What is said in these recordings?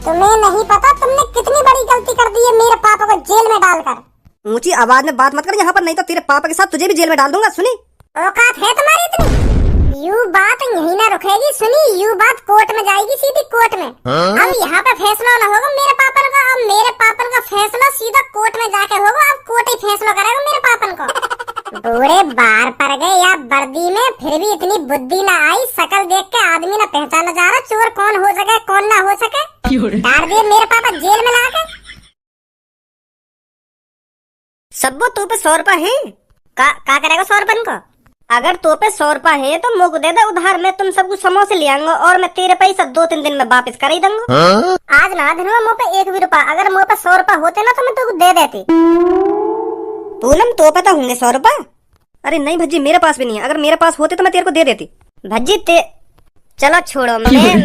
तुम्हें नहीं पता तुमने कितनी बड़ी गलती कर दी है मेरे पापा को जेल में डालकर। ऊंची आवाज में बात मत कर यहाँ पर, नहीं तो तेरे पापा के साथ तुझे भी जेल में डाल दूंगा। सुनी औकात है तुम्हारी इतनी? यू बात यही ना रुकेगी, सुनी यू बात कोर्ट में जाएगी, सीधी कोर्ट में। अब यहाँ पे फैसला ना होगा मेरे पापा का, अब मेरे पापा का फैसला सीधा कोर्ट में जाके होगा। अब कोर्ट ही फैसला करेगा मेरे पापा को। बूढ़े बाहर पड़ गए या वर्दी में, फिर भी इतनी बुद्धि ना आई। शकल देख के आदमी ना पहचाना जा रहा चोर कौन हो सके कौन ना हो सके। डाल दिए मेरे पापा जेल में लाके। सब्बो तो पे 100 रुपए है। का करेगा 100 रुपए को? अगर तो पे 100 रुपए है तो मुझको दे दे उधार, मैं तुम सबको समोसे ले आऊंगा और मैं तेरे पैसा 2-3 दिन में वापस कर ही दूंगा। आज ना धनवा मुँह पे 1 भी रुपया, अगर मुँह पे 100 रुपए होते ना तो मैं तुमको दे देती। पूनम तो पे तो होंगे 100 रुपए। अरे नहीं भज्जी, मेरे पास भी नहीं है, अगर मेरे पास होते तो मैं तेरे को दे देती। भज्जी चलो छोड़ो,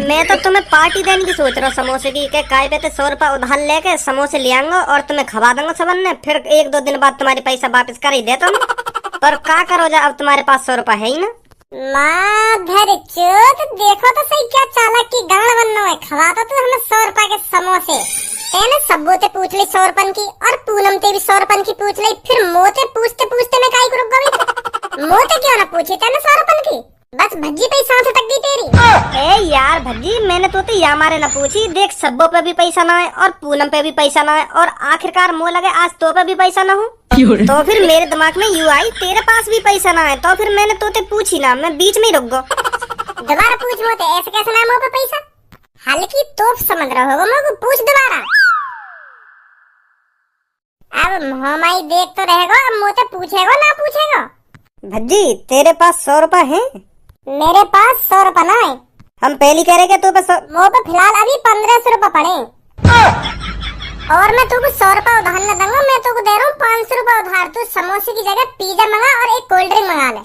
मैं तो तुम्हें पार्टी देने की सोच रहा हूँ समोसे की। के काय पे 100 रुपए उधार लेके समोसे ले आऊंगा और तुम्हें खवा दूंगा सबन ने, फिर 1-2 दिन बाद तुम्हारे पैसा वापस कर ही देता हूँ। पर का करो जा, अब तुम्हारे पास 100 रुपए है ही ना। माधर चोद, देखो तो सही क्या चालाक की गाड़ बनना है। खवाता तो हमें 100 रुपए के समोसे। तेने सब्बो ते पूछ ली 100 रुपए की और पूनम ते भी 100 रुपए की पूछ ली, फिर मोते पूछते पूछते मैं काई को रुक गई। मोते क्यों ना पूछी तेने 100 रुपए की? बस भज्जी पे सांस अटक गई तेरी। ए यार भज्जी, मैंने तो या मारे ना पूछी। देख सब्बो पे भी पैसा ना है और पूनम पे भी पैसा ना है और आखिरकार मुँह लगे आज तो पे भी पैसा ना हो। तो फिर मेरे दिमाग में यू आई तेरे पास भी पैसा ना है, तो फिर मैंने तोते पूछी ना, मैं बीच में ही रुक गो। दोबारा पूछ मोते, ऐसे कैसे ना मुँह पे पैसा? हल्की तोप समझ रहा होगा मुझको, पूछ दोबारा। अब हमारी देख तो रहेगा, अब मोते पूछेगा ना पूछेगा। भज्जी तेरे पास 100 रुपए है? मेरे पास 100 रुपए ना है। हम पहली कह रहे के तो पे मुँह पे फिलहाल अभी 1500 रुपए पड़े और मैं तुमको 100 रुपए उधार न दूंगा। मैं तुमको दे रहा हूँ 500 रुपए उधार। तू समोसे की जगह पिज्जा मंगा और एक कोल्ड ड्रिंक मंगा ले।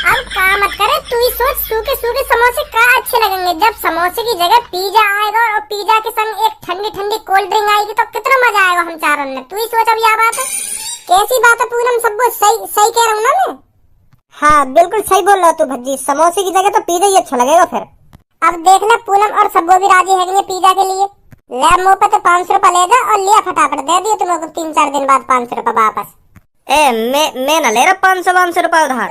अब का मत करे, तू ही सोच, सूखे सूखे समोसे का अच्छे लगेंगे। जब समोसे की जगह पिज्जा आएगा और पिज्जा के संग एक ठंडी ठंडी कोल्ड ड्रिंक आएगी तो कितना मजा आएगा हम चारों में। तू ही सोच अब यह बात है। कैसी बात है पूनम, सब सही कह रहा हूँ ना मैं? हाँ बिल्कुल सही बोल रहा तू भज्जी, समोसे की जगह तो पिज्जा ही अच्छा लगेगा फिर। अब देखना पूनम और सब्बो भी राजी है पिज्जा के लिए। ले मुँह पे तो 500 रुपए ले जा और लिया फटाफट, दे दिए तुमको 3-4 दिन बाद 500 रुपए वापस। मैं न ले रहा 500 रुपए उधार।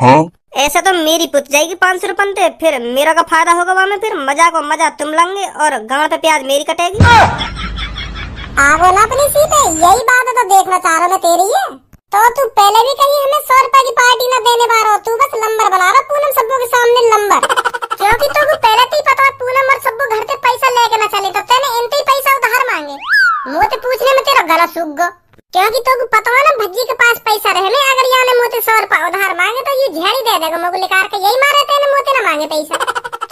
ऐसा तो मेरी पुत जाएगी 500 रुपए, फिर मेरा का फायदा होगा वहाँ में। फिर मजा को मजा तुम लेंगे और गाँव पे प्याज मेरी कटेगी। आगो ना अपनी सीधे, यही बात है तो देखना चाह रहा मैं तेरी है। तो तू पहले भी कही हमें 100 रुपए की पार्टी न देने पा रहा, तू बस नंबर बना रहा पूनम सब्बो के सामने नंबर। क्योंकि तुमको पहले ही पता है पूनम और सब्बो घर से पैसा लेके न चले, तो तेने इनते ही पैसा उधार मांगे। मुझे पूछने में तेरा गला सूख गो, क्योंकि तुमको पता है ना भज्जी के पास पैसा रहे। अगर यहाँ ने मुझे 100 रुपए उधार मांगे तो ये झेड़ी दे देगा मुझे लेकर के, यही मारे तेने मुझे न मांगे पैसा।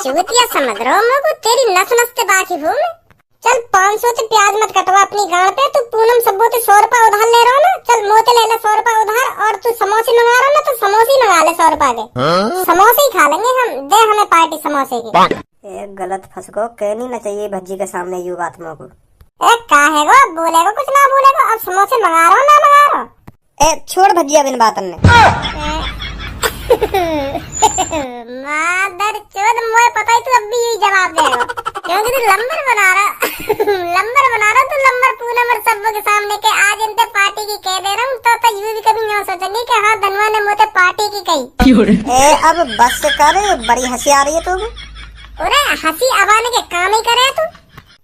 चुतिया समझ रहा हूँ मुझको, तेरी नस नस से बाकी हूँ मैं। चल 500 से प्याज मत कटवा अपनी गाड़ पे। तू पूनम सब्बो से 100 रुपए उधार ले रहा हो ना, चल मोते ले ले 100 रुपए उधार। और तू समोसे मंगा रहा ना तो समोसे ही मंगा ले 100 रुपए के। समोसे ही खा लेंगे हम, दे हमें पार्टी समोसे की। एक गलत फंस को कहनी न चाहिए भज्जी के सामने यू बात मोको। का है वो, बोलेगा कुछ ना बोलेगा। अब समोसे मंगा रहा हो ना मंगा रहा हो? छोड़ भज्जी अब इन बातन ने। मादर चोद, मुझे पता ही तू अब भी यही जवाब देगा, क्योंकि तू लंबर बना रहा तू लंबर पूनम और सब्बो के सामने के। आज इनते पार्टी की कह दे रहा हूँ तो ये भी कभी नहीं सोचेंगे कि हाँ धनवा ने मुझे पार्टी की कही। अब बस कर, बड़ी हंसी आ रही है तुम। अरे हंसी अब आने के काम ही करे तू।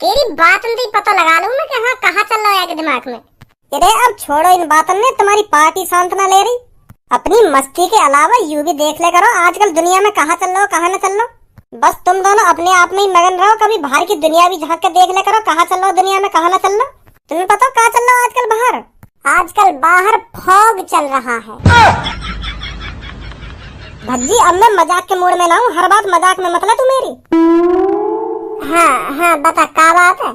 तेरी बात नहीं पता लगा लूँ मैं कि हाँ कहाँ चल रहा है दिमाग में। अरे अब छोड़ो इन बातों में, तुम्हारी पार्टी शांत ना ले रही। अपनी मस्ती के अलावा यू भी देख ले करो आजकल दुनिया में कहाँ चल रहा हो कहाँ न चल रहा। बस तुम दोनों अपने आप में ही मगन रहो, कभी बाहर की दुनिया भी झांक के देख ले करो कहाँ चल रहा हो दुनिया में कहाँ न चल रहा। तुम्हें पता कहाँ चल रहा हो आजकल बाहर? आजकल बाहर फॉग चल रहा है। भज्जी अब मैं मजाक के मूड में ना हूँ, हर बात मजाक में मतलब तू मेरी। हाँ बता क्या बात है?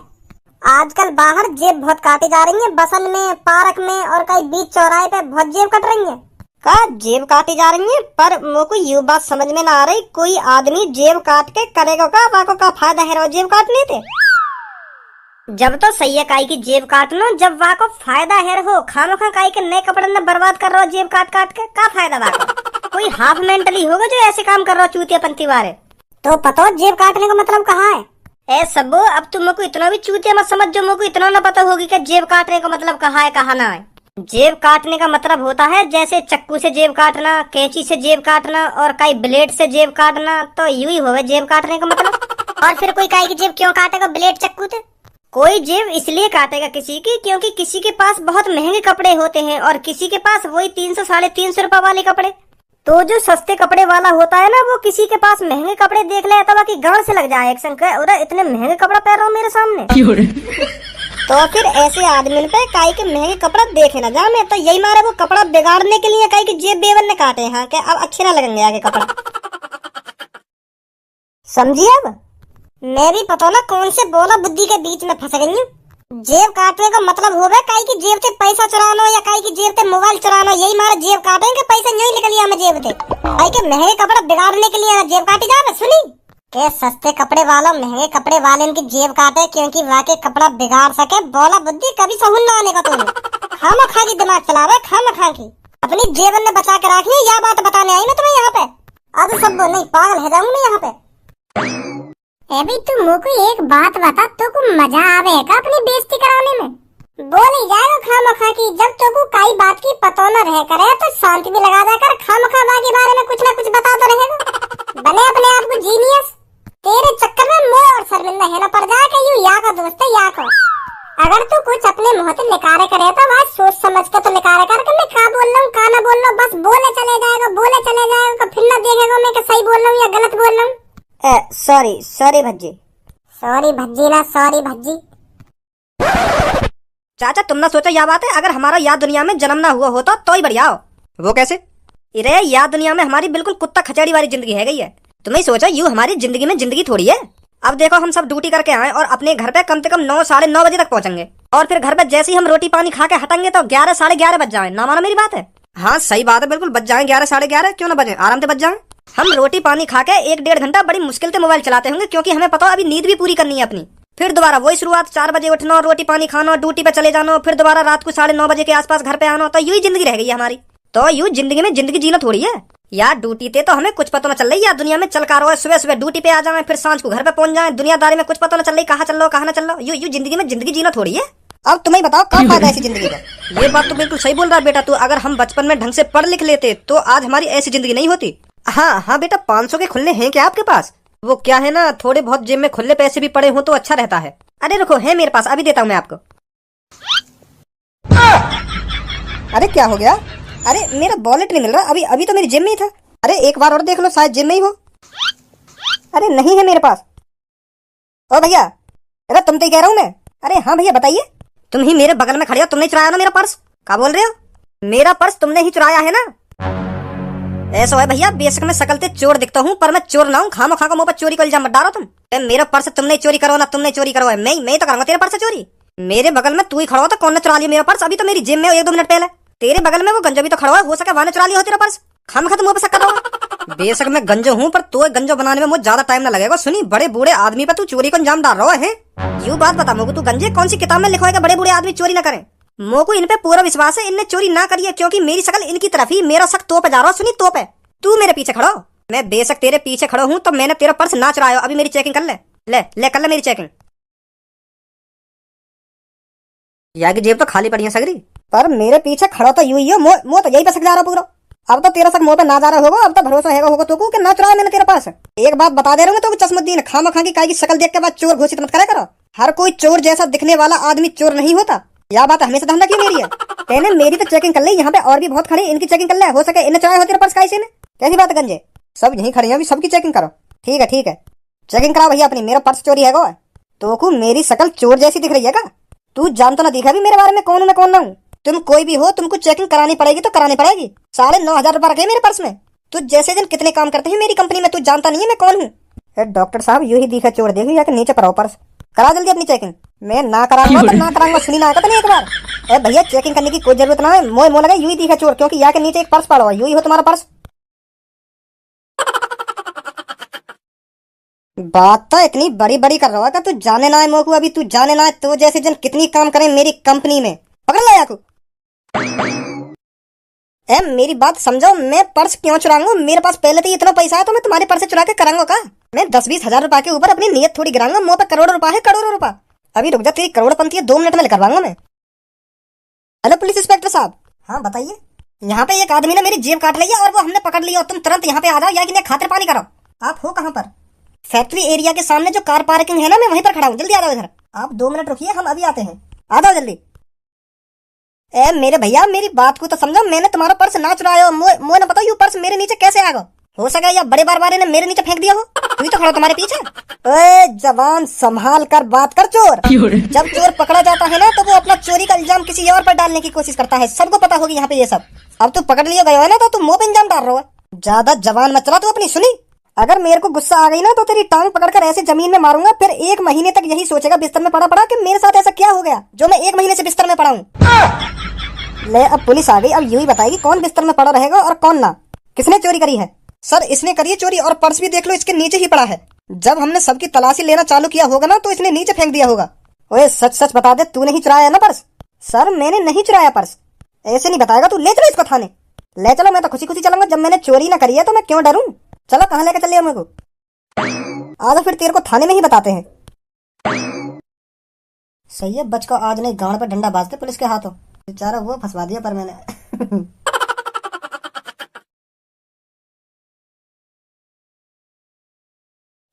आजकल बाहर जेब बहुत काटी जा रही है, बसन में, पार्क में और कई बीच चौराहे पे बहुत जेब कट रही है। का जेब काटी जा रही है? पर मुझको ये बात समझ में ना आ रही, कोई आदमी जेब काट के करेगा का, वाको का फायदा है जेब काटने थे। जब तो सही है काई की जेब काट लो, जब वाको फायदा है हो खामोखा काई के नए कपड़े न बर्बाद कर रहा हो जेब काट काट के, का फायदा वाको? कोई हाफ मेंटली होगा जो ऐसे काम कर रहा हो चूतिया पंथी वाले। तो पता जेब काटने का मतलब कहाँ है? ए सबो, अब तुम मेरे को इतना भी चूतिया मत समझ जो मेरे को इतना ना पता होगी कि जेब काटने का मतलब कहाँ है कहाँ ना है। जेब काटने का मतलब होता है जैसे चक्कू से जेब काटना, कैंची से जेब काटना और कई ब्लेड से जेब काटना, तो यूं ही होवे जेब काटने का मतलब। और फिर कोई काई की जेब क्यों काटेगा ब्लेड चक्कू से? कोई जेब इसलिए काटेगा किसी की क्योंकि किसी के पास बहुत महंगे कपड़े होते हैं और किसी के पास वही 300 साढ़े 300 रुपए वाले कपड़े। तो जो सस्ते कपड़े वाला होता है ना, वो किसी के पास महंगे कपड़े देख ले तो बाकी गांड से लग जाए एक संग, उधर इतने महंगे कपड़ा पहन रहा हूँ मेरे सामने। तो फिर ऐसे आदमी पे काई के महंगे कपड़ा देखे ना जा मैं, तो यही मारे वो कपड़ा बिगाड़ने के लिए काई की जेब बेवन ने काटे हैं कि अब अच्छे ना लगेंगे आगे कपड़ा। समझिए अब? मैं भी पता ना कौन से बोला बुद्धि के बीच में फंस गई हूँ। जेब काटने का मतलब होगा काई की जेब से पैसा चुराना या काई की जेब से मोबाइल चुराना, यही मारे जेब काटेंगे पैसा नहीं निकल गया हमें जेब से। काई के महंगे कपड़ा बिगाड़ने के लिए जेब काटी जा रहा सुनी के सस्ते कपड़े वाला महंगे कपड़े वाले इनकी जेब काटे क्योंकि वाकई कपड़ा बिगाड़ सके। बोला बुद्धि कभी सहून ना आने का तुम्हें। खामा खा की दिमाग चला रहा है, खामा खा की अपनी जेब ने बचा के रखी है। यह बात बताने आई मैं तुम्हें यहाँ पे। अब सब नहीं पागल है जाऊंगी मैं यहाँ पे। अभी तू मुझको एक बात बता, तो को मजा आवेगा अपनी बेइज्जती कराने में? बोल ही जाएगा खामखा की। जब तो को कई बात की पता न रह करे तो शांति भी लगा जाकर खामखा बाकी बारे में कुछ ना कुछ बताता रहेगा। बने अपने आप को जीनियस। तेरे चक्कर में मुंह और शर्मिंदा है ना पड़ जाए कि यू या का दोस्त है या को। अगर तू कुछ अपने मुंह से निकारे करे तो बात सोच समझ के तो निकारे कर कि मैं क्या बोल रहा हूँ क्या ना बोल रहा हूँ। बस बोले चले जाएगा फिर ना देखेगा मैं कि सही बोल रहा हूँ या गलत बोल रहा हूँ। सॉरी भज्जी। सॉरी भज्जी ना सॉरी भज्जी। चाचा तुम ना सोचो यह बात है, अगर हमारा याद दुनिया में जन्म ना हुआ होता तो ही बढ़िया हो। वो कैसे? इरे याद दुनिया में हमारी बिल्कुल कुत्ता खचड़ी वाली जिंदगी है गई है। तुम्हें सोचा यूं हमारी जिंदगी में जिंदगी थोड़ी है। अब देखो हम सब ड्यूटी करके आए और अपने घर पे कम से कम 9 साढ़े 9 बजे तक पहुंचेंगे और फिर घर पे जैसे ही हम रोटी पानी खा के हटेंगे तो 11 साढ़े 11 बज जाए। ना मानो मेरी बात है? हाँ सही बात है, बिल्कुल बज जाए 11 साढ़े 11, क्यों ना बजे, आराम से बज जाए। हम रोटी पानी खा के 1-1.5 घंटा बड़ी मुश्किल से मोबाइल चलाते होंगे क्योंकि हमें पता है अभी नींद भी पूरी करनी है अपनी। फिर दोबारा वही शुरुआत, 4 बजे उठना, रोटी पानी खाना, ड्यूटी पे चले जाना, फिर दोबारा रात को 9:30 बजे के आसपास घर पे आना। तो यूं ही जिंदगी रह गई है हमारी। तो यूं जिंदगी में जिंदगी जीना थोड़ी है यार। ड्यूटी थे तो हमें कुछ पता न चल रही यार दुनिया में चल का रहा है। सुबह सुबह ड्यूटी पे आ जाए फिर सांझ को घर पे पहुंच जाए, दुनियादारी में कुछ पता न चल रही कहाँ चल रहा कहाँ न चल रहा। यूं जिंदगी में जिंदगी जीना थोड़ी है। अब तुम्हें बताओ क्या फायदा ऐसी जिंदगी का। ये बात तो बिल्कुल सही बोल रहा है बेटा तू। अगर हम बचपन में ढंग से पढ़ लिख लेते तो आज हमारी ऐसी जिंदगी नहीं होती। हाँ बेटा 500 के खुले हैं क्या आपके पास? वो क्या है ना, थोड़े बहुत जेब में खुले पैसे भी पड़े हो तो अच्छा रहता है। अरे रुको, है मेरे पास, अभी देता हूँ मैं आपको। अरे क्या हो गया? अरे मेरा वॉलेट नहीं मिल रहा। अभी तो मेरी जेब में ही था। अरे एक बार और देख लो, शायद जेब में ही हो। अरे नहीं है मेरे पास। ओ भैया, अरे तुम तो ही कह रहा हूँ मैं। अरे हाँ भैया बताइए। तुम ही मेरे बगल में खड़े हो, तुमने चुराया ना मेरा पर्स? क्या बोल रहे हो? मेरा पर्स तुमने ही चुराया है ना? ऐसा है भैया, बेशक मैं शकल से चोर दिखता हूँ पर मैं चोर ना हूँ। खामा खा का मुंह पर चोरी का इल्जाम मत डालो तुम। मेरा पर्स तुमने चोरी करो ना तुमने चोरी करो है, मैं तो करूंगा तेरे पर्स चोरी। मेरे बगल में तू ही खड़ा हो तो कौन ने चुरा लिया मेरा पर्स? अभी तो मेरी जेब में 1-2 मिनट पहले। तेरे बगल में वो गंजो भी तो खड़ा हो सके वहां चुरा लिया हो तेरा पर्स। खाम खा मुंह पर शक कर रहा हूँ। बेशक मैं गंजो हूँ पर तो गंजो बनाने में मुझे ज्यादा टाइम ना लगेगा। सुनी, बड़े बूढ़े आदमी पर तू चोरी को अंजाम डाल रहा है। यूं बात बता मोको, तू गंजे कौन सी किताब में लिखा है बड़े बूढ़े आदमी चोरी न करें? मोको इन पे पूरा विश्वास है, इनने चोरी ना करी है क्योंकि मेरी शकल इनकी तरफ ही, मेरा शक तो पे जा रहा है। सुनी तो पे तू मेरे पीछे खड़ो, मैं बेशक तेरे पीछे खड़ा हूँ तो मैंने तेरा पर्स ना चुराया। अभी मेरी चेकिंग कर ले कर ले मेरी चेकिंग। यार की जेब तो खाली पड़ी है सगरी, पर मेरे पीछे खड़ा तो यूं ही हो। मुंह तो यही पे शक जा रहा पूरा। अब तो तेरा शक मुंह पे ना जा रहा होगा, अब तो भरोसा होगा तो कि ना चुराया मैंने तेरा पर्स। एक बात बता दे रहा हूँ तो चश्मुद्दीन, खामा खा की काई की शक्ल देख के बाद चोर घोषित मत करा करो। हर कोई चोर जैसा दिखने वाला आदमी चोर नहीं होता। यह बात हमेशा ध्यान रखिए मेरी है। कहने मेरी तो चेकिंग कर ले, यहाँ पे और भी बहुत खड़े, इनकी चेकिंग कर ले। हो सके इन्हें चुराया हो तेरा पर्स कैसे ने? कैसी बात है गंजे? सब यहीं खड़े हैं, अभी सबकी चेकिंग करो। ठीक है चेकिंग कराओ भैया अपनी। मेरा पर्स चोरी है तो को मेरी शक्ल चोर जैसी दिख रही है का? तू जान तो ना दिखा भी मेरे बारे में कौन हूँ मैं कौन ना हूँ। तुम कोई भी हो, तुमको चेकिंग करानी पड़ेगी तो करानी पड़ेगी। 9,500 रुपए रखे मेरे पर्स में। तू जैसे दिन कितने काम करते हैं मेरी कंपनी में, तू जानता नहीं है मैं कौन हूँ। डॉक्टर साहब यू ही दिखा चोर देखिए, या नीचे पड़ाओ पर्स। करा जल्दी अपनी चेकिंग। मैं ना कराऊंगा तो ना कराऊंगा, सुनी ना कहता नहीं एक बार। भैया चेकिंग करने की कोई जरूरत ना है, मोह लगा यू ही दिखा चोर क्योंकि यहाँ के नीचे एक पर्स पड़ा हुआ, यू ही हो तुम्हारा पर्स। बात तो इतनी बड़ी बड़ी कर रहा है तू जाने ना है मोकू। अभी तू जाने ना है तो जैसे जन कितनी काम करें मेरी कंपनी में। पकड़ लो याकू। मेरी बात समझो, मैं पर्स क्यों चुराऊंगा? मेरे पास पहले तो इतना पैसा है तो मैं तुम्हारे पर्स से चुरा के कराऊंगा का? मैं 10-20 हजार रुपए के ऊपर अपनी नीयत थोड़ी गिराऊंगा। मुंह पे करोड़ों रुपए है, करोड़ों रुपए। अभी रुक जा, तेरी करोड़पंती है 2 मिनट में करवाऊंगा मैं। हेलो पुलिस इंस्पेक्टर साहब। हाँ बताइए। यहाँ पे एक आदमी ने मेरी जेब काट ली है और वो हमने पकड़ लिया। तुम तुरंत यहाँ पे आ जाओ या कि खातिर पानी करो। आप हो कहाँ पर? फैक्ट्री एरिया के सामने जो कार पार्किंग है ना, मैं वहीं पर खड़ा हूँ। जल्दी आ जाओ इधर। आप 2 मिनट रुकिए, हम अभी आते हैं। आ जाओ जल्दी। ए मेरे भैया, मेरी बात को तो समझो। मैंने तुम्हारा पर्स ना चुराया हो। मुझे ना बताओ, यू पर्स मेरे नीचे कैसे आ गया? हो सका या बड़े बार ने मेरे नीचे फेंक दिया हो। तू ही तो खड़ा तुम्हारे पीछे। ओए जवान, संभाल कर बात कर चोर। जब चोर पकड़ा जाता है ना, तो वो अपना चोरी का इल्जाम किसी और पर डालने की कोशिश करता है। सबको पता होगी यहाँ पे ये सब। अब तू पकड़ लिया गया है ना, तो तू मुंह पे इल्जाम डाल रहा है। ज्यादा जवान मत चला तू अपनी, सुनी? अगर मेरे को गुस्सा आ गई ना, तो तेरी टांग पकड़कर ऐसे जमीन में मारूंगा। फिर 1 महीने तक यही सोचेगा बिस्तर में पड़ा पड़ा कि मेरे साथ ऐसा क्या हो गया जो मैं 1 महीने से बिस्तर में पड़ा हूँ। ले, अब पुलिस आ गई। अब यूं ही बताएगी कौन बिस्तर में पड़ा रहेगा और कौन ना। किसने चोरी करी है? सर इसने करी है चोरी, और पर्स भी देख लो इसके नीचे ही पड़ा है। जब हमने सबकी तलाशी लेना चालू किया होगा ना, तो इसने नीचे फेंक दिया होगा। ओए सच सच बता दे, तूने ही चुराया ना पर्स? सर मैंने नहीं चुराया पर्स। ऐसे नहीं बताएगा तू। ले चलो इसको थाने। ले चलो, मैं तो खुशी खुशी चलूंगा। जब मैंने चोरी ना करी है तो मैं क्यों डरूं? चलो कहाँ लेकर चलिए मेरे को। आजा फिर तेरे को थाने में ही बताते हैं। सही है, बच को आज नहीं गांड पर डंडा बाजते पुलिस के हाथों। बेचारा वो फंसवा दिया पर मैंने।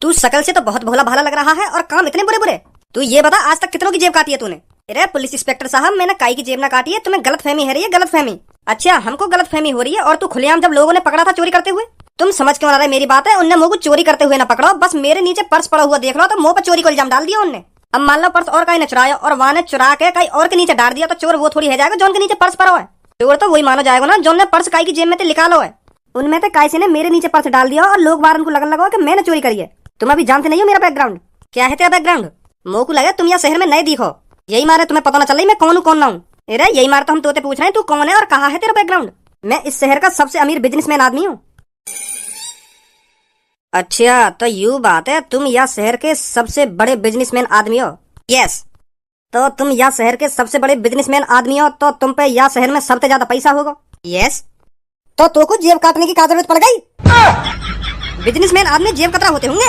तू शकल से तो बहुत भोला भाला लग रहा है और काम इतने बुरे बुरे। तू ये बता, आज तक कितनों की जेब काटी है तूने? अरे पुलिस इंस्पेक्टर साहब, मैंने काई की जेब ना काटी है। तुम्हें गलत फहमी है रही है, गलत फहमी। अच्छा, हमको गलत फहमी हो रही है। और तू खुलेआम जब लोगों ने पकड़ा था चोरी करते हुए, तुम समझ क्यों आ रहा है मेरी बात है? उनने मुंह को चोरी करते हुए ना पकड़ो, बस मेरे नीचे पर्स पड़ा हुआ देख लो तो मुंह पर चोरी को इल्जाम डाल दिया उनने। अब मान लो पर्स और कहीं ने चुराया और वहां ने चुरा के कहीं और के नीचे डाल दिया, तो चोर वो थोड़ी है जाएगा जो उनके नीचे पर्स पड़ा हुआ है। चोर तो वही मानो जाएगा ना जो ने पर्स काई की जेब में से निकालो है। उनमें से काई से ने मेरे नीचे पर्स डाल दिया और लोग बाहर उनको लगन लगा कि मैंने चोरी करी है। तुम अभी जानते नहीं हो मेरा बैकग्राउंड क्या है। तेरा बैकग्राउंड मुंह को लगे तुम यहाँ शहर में नए दिखो, यही मारे तुम्हें पता ना चल रही मैं कौन हूँ कौन ना हूँ। अरे यही मारे तो हम तोते पूछ रहे हैं तू कौन है और कहाँ है तेरा बैकग्राउंड। मैं इस शहर का सबसे अमीर बिजनेसमैन आदमी हूँ। अच्छा तो यू बात है, तुम यह शहर के सबसे बड़े बिजनेसमैन आदमी हो? यस। तो तुम यह शहर के सबसे बड़े बिजनेसमैन आदमी हो, तो तुम पे यह शहर में सबसे ज्यादा पैसा होगा? यस। तो को जेब काटने की क्या जरूरत पड़ गई? बिजनेसमैन आदमी जेब कतरा होते होंगे।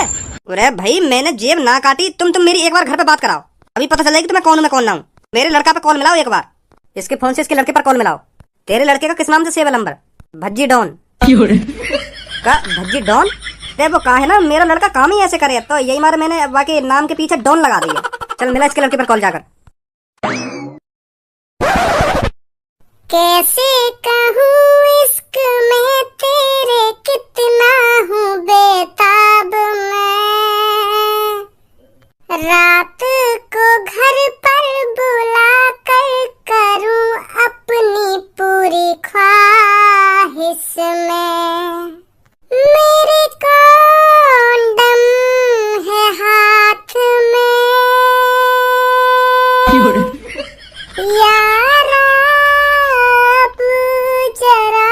अरे भाई मैंने जेब ना काटी। तुम मेरी एक बार घर पे बात कराओ, अभी पता चलेगी तुम्हें कौन हूं मैं कौन ना हूं। मेरे लड़का पे कॉल मिलाओ एक बार। इसके फोन से इसके लड़के पर कॉल मिलाओ। तेरे लड़के का किस नाम से सेव है नंबर? भज्जी डॉन का? भज्जी डॉन? वो कहा है ना मेरा लड़का काम ही ऐसे करे, तो यही मारे मैंने बाकी नाम के पीछे डॉन लगा दिया। चल मिला इसके लड़के पर कॉल जाकर। कैसे कहूँ इश्क में तेरे कितना हूँ बेताब मैं, रात को घर पर बुला कर करूँ अपनी पूरी ख्वाहिश में। मेरे कॉन्डम है हाथ में, यारा अब जरा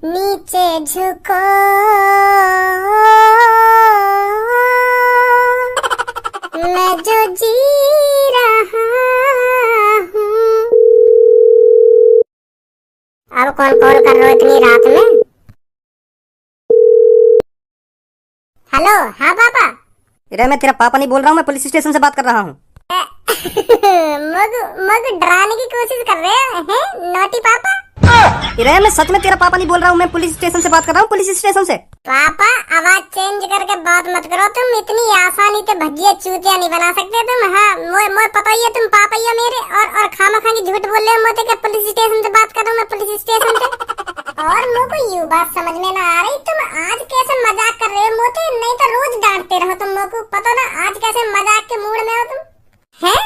नीचे झुको, मैं जो जी रहा हूँ। अब कौन कॉल कर रहा हो इतनी रात में? हेलो, हाँ पापा। अरे मैं तेरा पापा नहीं बोल रहा हूँ, मैं पुलिस स्टेशन से बात कर रहा हूँ। मग डराने की कोशिश कर रहे हैं नोटी पापा। अरे मैं सच में तेरा पापा नहीं बोल रहा हूँ, मैं पुलिस स्टेशन से बात कर रहा हूँ, पुलिस स्टेशन से। पापा आवाज चेंज करके बात मत करो, तुम इतनी आसानी से भजिया चूतिया नहीं बना सकते तुम। हाँ मोए पता ही है तुम पापा ही हो मेरे, और खामा खानी झूठ बोल रहे हो मोते के पुलिस स्टेशन से बात कर रहा हूँ मैं, पुलिस स्टेशन से। और मुझको यूं बात समझ में ना आ रही, तुम आज कैसे मजाक कर रहे हो मोते? नहीं तो रोज डांटते रहो तुम मुझको, पता ना आज कैसे मजाक के मूड में हो तुम। हैं?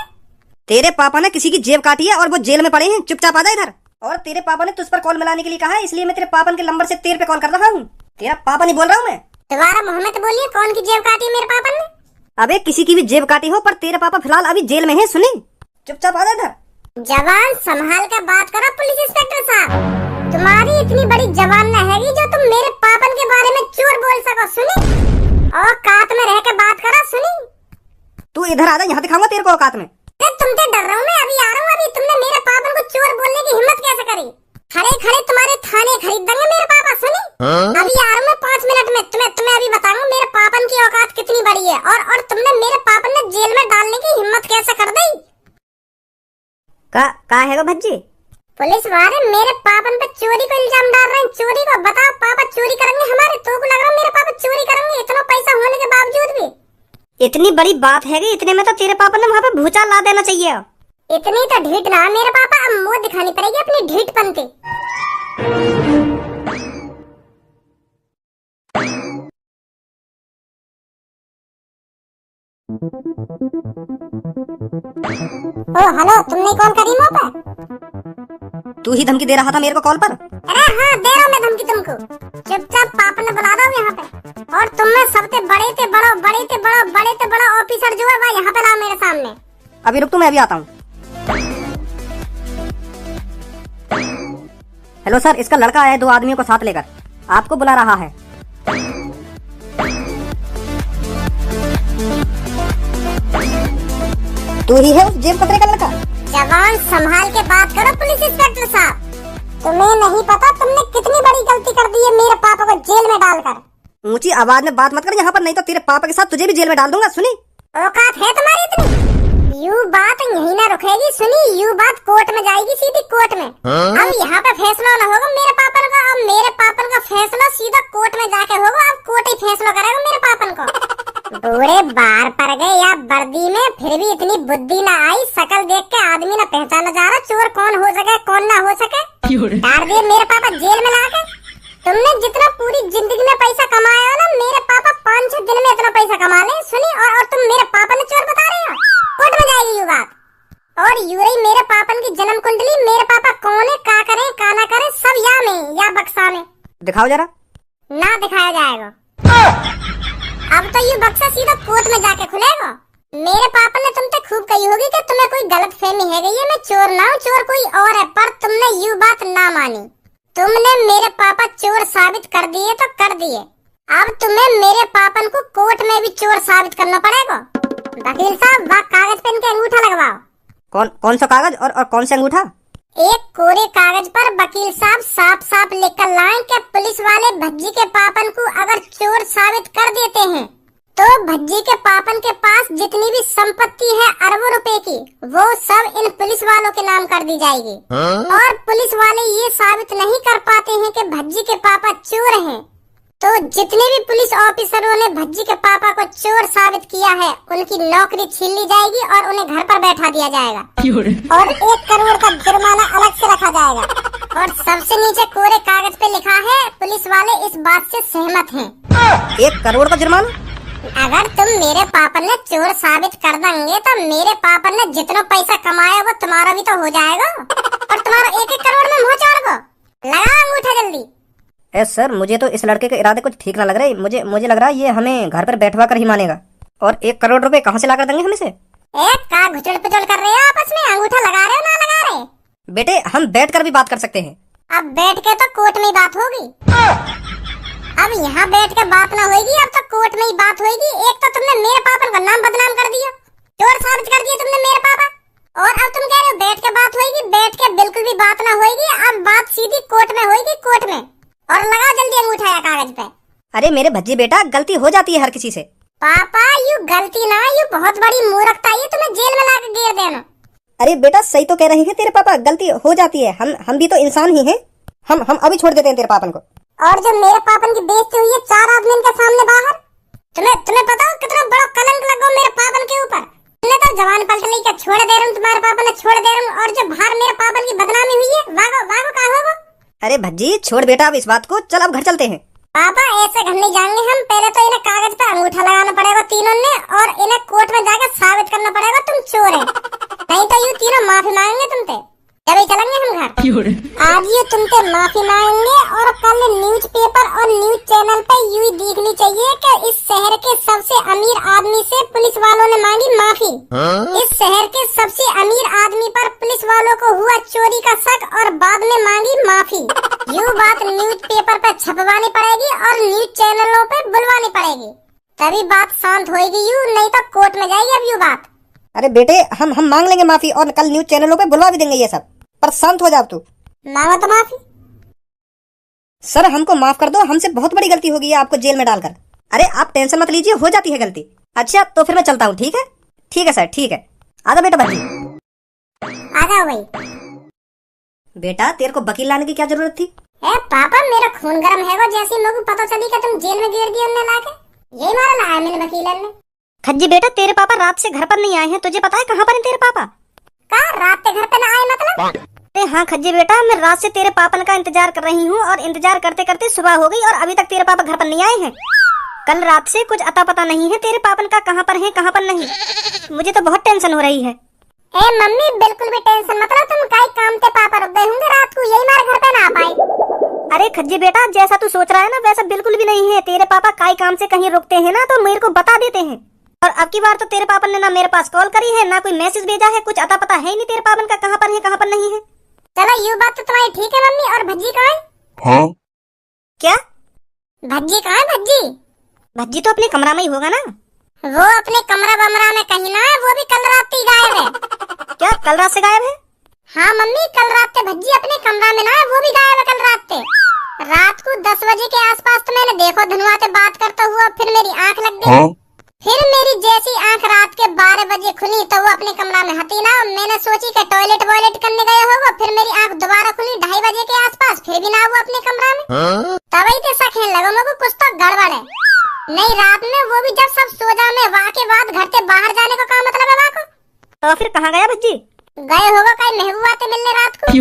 तेरे पापा ने किसी की जेब काटी है और वो जेल में पड़े हैं, चुपचाप आ जा इधर। और तेरे पापा ने तुझ पर कॉल मिलाने के लिए कहा है, इसलिए मैं तेरे पापा के नंबर से तेरे पे कॉल कर रहा हूँ। तेरा पापा नहीं बोल रहा हूँ मैं। दोबारा मोहम्मद बोलिए, कौन की जेब काटी है मेरे पापा ने? अबे किसी की भी जेब काटी हो, पर तेरे पापा फिलहाल अभी जेल में है। सुनी, चुपचाप आ जा इधर। जवान संभाल कर बात करो पुलिस इंस्पेक्टर साहब, तुम्हारी इतनी बड़ी जवान न हैगी जो तुम मेरे पापन के बारे में चोर बोल सको। सुनी, और औकात में रह के बात करो। सुनी, तू इधर आ जा, यहाँ दिखाऊंगा तेरे को औकात में। तुमसे डर रहा हूँ मैं, अभी आ रहा हूँ। अभी तुमने मेरे पापन को चोर बोलने की हिम्मत कैसे करी? खड़े खड़े तुम्हारे थाने खरीद देंगे मेरे पापा। सुनी, अभी आ रहा हूँ मैं 5 मिनट में। तुम्हें अभी बताऊंगा मेरे पापन की औकात कितनी बड़ी है। और तुमने मेरे पापन ने जेल में डालने की हिम्मत कैसे कर दी? का है वो भज्जी? पुलिस वाले मेरे पापन पे चोरी को इल्जाम डाल रहे हैं। चोरी को बताओ, पापा चोरी करेंगे हमारे? तो को लग रहा है मेरे पापा चोरी करेंगे इतना पैसा होने के बावजूद भी? इतनी बड़ी बात है कि इतने में तो तेरे पापा ने वहाँ पे भूचाल ला देना चाहिए। इतनी तो ढीठ ना मेरे पापा, अब मुंह दिखानी पड़ेगी अपनी ढीठ बनती। ओ हेलो, तुमने कॉल करी मुझ पे? तू ही धमकी दे रहा था मेरे को कॉल पर? अरे हाँ, दे रहा हूँ मैं धमकी तुमको। चुपचाप पापा ने बुला दो यहाँ पे। और तुम में सबसे बड़े ऑफिसर जो है वह यहाँ पे लाओ मेरे सामने। अभी रुक, तू मैं अभी आता हूँ। हेलो सर, इसका लड़का आया है 2 आदमियों को साथ लेकर, आपको बुला रहा है। तू ही है उस जेब कतरे का लड़का? जवान संभाल के बात करो पुलिस इंस्पेक्टर साहब। तुम्हें नहीं पता तुमने कितनी बड़ी गलती कर दी है मेरे पापा को जेल में डालकर। ऊंची आवाज में बात मत कर यहाँ पर, नहीं तो तेरे पापा के साथ तुझे भी जेल में डाल दूंगा। सुनी, औकात है तुम्हारी इतनी? यू बात यही ना रुकेगी। सुनी, यू बात कोर्ट में जाएगी, सीधी कोर्ट में। अब यहाँ पे फैसला ना होगा मेरे पापन का। अब मेरे पापन का फैसला सीधा कोर्ट में जाके होगा। अब कोर्ट ही फैसला करेगा मेरे पापन को। बूढ़े बाहर पड़ गए या वर्दी में, फिर भी इतनी बुद्धि ना आई। शकल देख के आदमी ना पहचाना जा रहा चोर कौन हो सके कौन ना हो सके। डाल दिए मेरे पापा जेल में लाके। तुमने जितना पूरी जिंदगी में पैसा कमाया हो ना, मेरे पापा 5-6 दिन में इतना पैसा कमा ले। सुनी, और तुम मेरे पापा ने चोर बता रहे हो? कोर्ट में जाएगी ये बात। और यूं ही मेरे पापन की जन्म कुंडली, मेरे पापा कौन है, का करे का ना करे, सब या में या बक्सा में। दिखाओ जरा। ना दिखाया जाएगा। अब तो ये बक्सा सीधा कोर्ट में जाके खुलेगा। मेरे पापा ने तुमसे खूब कही होगी कि तुम्हें कोई गलत फहमी है गई है, मैं चोर ना हूँ, चोर कोई और है। पर तुमने यू बात ना मानी। तुमने मेरे पापा चोर साबित कर दिए तो कर दिए। अब तुम्हें मेरे पापन को कोर्ट में भी चोर साबित करना पड़ेगा। वकील साहब, वह कागज पेन के अंगूठा लगवाओ। कौन सा कागज और कौन सा अंगूठा? एक कोरे कागज पर वकील साहब साफ साफ लिखकर लाएं कि पुलिस वाले भज्जी के पापन को अगर चोर साबित कर देते हैं तो भज्जी के पापन के पास जितनी भी संपत्ति है अरबों रुपए की, वो सब इन पुलिस वालों के नाम कर दी जाएगी। और पुलिस वाले ये साबित नहीं कर पाते हैं कि भज्जी के पापा चोर हैं, तो जितने भी पुलिस ऑफिसरों ने भज्जी के पापा को चोर साबित किया है उनकी नौकरी छीन ली जाएगी और उन्हें घर पर बैठा दिया जाएगा। और 1 करोड़ का जुर्माना अलग से रखा जाएगा। और सबसे नीचे कोरे कागज पे लिखा है, पुलिस वाले इस बात से सहमत हैं। 1 करोड़ का जुर्माना? अगर तुम मेरे पापा ने चोर साबित कर देंगे तो मेरे पापा ने जितना पैसा कमाया वो तुम्हारा भी तो हो जाएगा। और तुम्हारा 1-1 करोड़ में मुँह चाड़ को लगा अंगूठा जल्दी। सर, मुझे तो इस लड़के के इरादे कुछ ठीक ना लग रहे। मुझे लग रहा है ये हमें घर पर बैठवा कर ही मानेगा। और 1 करोड़ रुपए कहाँ से ला कर देंगे हमें से? एक का घुचड़ पुचड़ कर रहे हो आपस में, अंगूठा लगा रहे हो ना लगा रहे? बेटे, हम बैठ कर भी बात कर सकते हैं। अब बैठ के तो कोर्ट में ही बात होगी। अब यहाँ बैठ के बात ना होगी, अब तो कोर्ट में ही बात होगी। एक तो तुमने मेरे पापा का नाम बदनाम कर दिया, चोर साबित कर दिया तुमने मेरे पापा। और अब तुम कह रहे हो बैठ के बात होगी। बैठ के बिल्कुल भी बात ना होगी। अब बात सीधी कोर्ट में होगी, कोर्ट में। और लगाओ जल्दी अंगूठा या कागज पे। अरे मेरे भज्जी बेटा, गलती हो जाती है हर किसी से। पापा, यू गलती ना, यू बहुत बड़ी मूर्खता है, तुम्हें जेल में लाकर गिर देना। अरे बेटा, सही तो कह रहे हैं तेरे पापा, गलती हो जाती है। हम भी तो इंसान ही हैं। हम अभी छोड़ देते हैं तेरे पापन को। और जो मेरे पापन की बेइज्जती हुई है 4 आदमी के सामने बाहर, तुम्हें पता हो कितना बड़ा कलंक लगा मेरे पापन के ऊपर। तुमने तो जवान पलट ली क्या छोड़ दे रहा हूँ, तुम्हारे पापा ने छोड़ दे रहा हूँ। और जो बाहर मेरे पापन की बदनामी हुई है, वागो कहा होगा। अरे भज्जी, छोड़ बेटा अब इस बात को, चल अब घर चलते हैं। पापा, ऐसे घर नहीं जाएंगे हम। पहले तो इन्हें कागज पे अंगूठा लगाना पड़ेगा तीनों ने, और इन्हें कोर्ट में जाकर साबित करना पड़ेगा तुम चोर है। नहीं तो यू तीनों माफी मांगेंगे तुमसे, तभी चलेंगे हम घर। आज ये तुमसे माफी मांगेंगे और कल न्यूज पेपर और न्यूज चैनल पे यूं दिखनी चाहिए कि इस शहर के सबसे अमीर आदमी से पुलिस वालों ने मांगी माफी। इस शहर के सबसे अमीर आदमी पर पुलिस वालों को हुआ चोरी का शक और बाद में मांगी माफी। यूं बात न्यूज पेपर पे छपवानी पड़ेगी और न्यूज चैनलों पे बुलवानी पड़ेगी, तभी बात शांत होगी। यूं नहीं तो कोर्ट में जाएगी अब यूं बात। अरे बेटे, हम मांग लेंगे माफी और कल न्यूज चैनलों पे बुलवा भी देंगे ये सब, पर शांत हो जाओ तू। मांगो तो माफी। सर हमको माफ कर दो, हमसे बहुत बड़ी गलती हो गई है आपको जेल में डालकर। अरे आप टेंशन मत लीजिए, हो जाती है गलती। अच्छा तो फिर मैं चलता हूँ, ठीक है? ठीक है सर, ठीक है। आजा बेटा भज्जी। आ जाओ भाई। बेटा तेरे को वकील लाने की क्या जरूरत थी? ए पापा मेरा खून गरम है वो, जैसी मेरे को पता चली कि तुम जेल में गिर दिए उन्हें लाके, यही मारा लाया मैंने वकील ने। खज्जी बेटा तेरे पापा रात से घर पर नहीं आए हैं, तुझे पता है कहाँ पर है तेरे पापा? का रात के घर पे ना आए मतलब? अरे हाँ खज्जी बेटा, मैं रात से तेरे पापन का इंतजार कर रही हूँ और इंतजार करते करते सुबह हो गई और अभी तक तेरे पापा घर पर नहीं आए हैं। कल रात से कुछ अता पता नहीं है तेरे पापन का, कहाँ पर है कहाँ पर नहीं। मुझे तो बहुत टेंशन हो रही है। ए मम्मी बिल्कुल भी टेंशन मत लो, तुम काई काम से पापा रुक गए होंगे रात को, यही मारे घर पे ना आ पाए। अरे खज्जी बेटा जैसा तू सोच रहा है ना वैसा बिल्कुल भी नहीं है। तेरे पापा काई काम से कहीं रुकते हैं ना तो मेरे को बता देते हैं। और अब की बार तो तेरे पापा ने ना मेरे पास कॉल करी है ना कोई मैसेज भेजा है, कुछ अता पता है ही नहीं तेरे पापन का कहाँ पर है कहाँ पर नहीं है। चलो ये बात तो तुम्हारी ठीक है मम्मी। और भज्जी कहाँ है? हाँ? क्या? भज्जी कहाँ है? भज्जी भज्जी तो अपने कमरा में ही होगा ना। वो अपने कमरा बमरा में कहीं ना है, वो भी कल रात ही गायब है। क्या कल रात से गायब है? हाँ मम्मी कल रात से भज्जी अपने कमरा में ना है, वो भी गायब है कल रात से। रात को 10 बजे के आसपास तो मैंने देखो धनुआ से बात करता हुआ, फिर मेरी आंख लग गई। हाँ? फिर मेरी जैसी आंख रात के 12 बजे खुली तो वो अपने कमरा में हती ना। मैंने सोची कि टॉयलेट वॉयलेट करने गया होगा, फिर मेरी आंख दोबारा खुली 2:30 बजे के आसपास, फिर भी ना वो अपने कमरा में। हाँ? तभी तो शक है लगा मुझको कुछ तो गड़बड़ है। नहीं रात में वो भी जब सब सो जाने वहाँ के बाद घर से बाहर जाने का क्या मतलब है वहाँ को? तो फिर कहाँ गया भज्जी? गए होगा कहीं महबूबा से मिलने रात को।